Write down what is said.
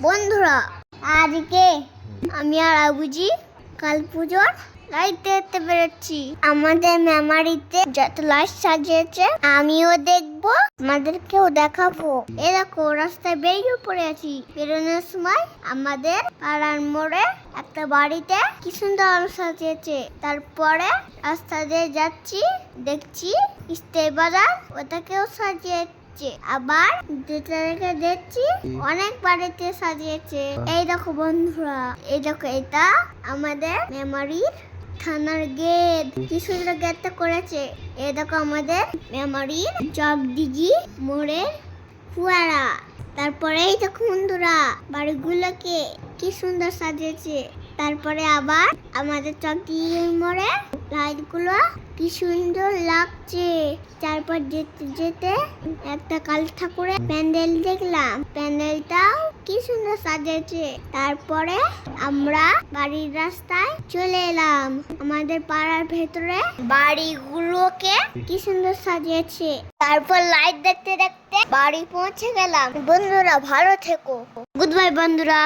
বন্ধুরা, আজকে আমি আর আবুজি কাল পুজোর লাইট দেখতে বেরোচ্ছি। আমাদের মেমারিতে যত লাইট সাজিয়েছে আমিও দেখবো, আমাদেরকেও দেখাবো। এরকম রাস্তায় বেরিয়ে পড়ে আছি। বেরোনোর সময় আমাদের পাড়ার মোড়ে একটা বাড়িতে কি সুন্দর আলো সাজিয়েছে। তারপরে রাস্তা দিয়ে যাচ্ছি, দেখছি স্টেজ বাজার, ওটাকেও সাজিয়েছে। আবার যেটা রেখে দেখছি অনেক বাড়িতে সাজিয়েছে। এই দেখো বন্ধুরা, এই দেখো এটা আমাদের মেমারির থানার গেট। কি সুন্দর গেটটা করেছে। এই দেখো আমাদের মেমারির চকদিঘি মোড়ের ফুয়ারা। তারপরে এই দেখো বন্ধুরা, বাড়িগুলোকে কি সুন্দর সাজিয়েছে। তারপরে আবার আমাদের চকদিঘি মোড়ে লাইট গুলো কি সুন্দর লাগছে। তারপর যেতে যেতে একটা কালী ঠাকুরের প্যান্ডেল দেখলাম, প্যান্ডেলটাও কি সুন্দর সাজিয়েছে। তারপরে আমরা বাড়ির রাস্তায় চলে এলাম। আমাদের পাড়ার ভেতরে বাড়িগুলোকে কি সুন্দর সাজিয়েছে। তারপর লাইট দেখতে দেখতে বাড়ি পৌঁছে গেলাম। বন্ধুরা ভালো থেকো। গুড বাই বন্ধুরা।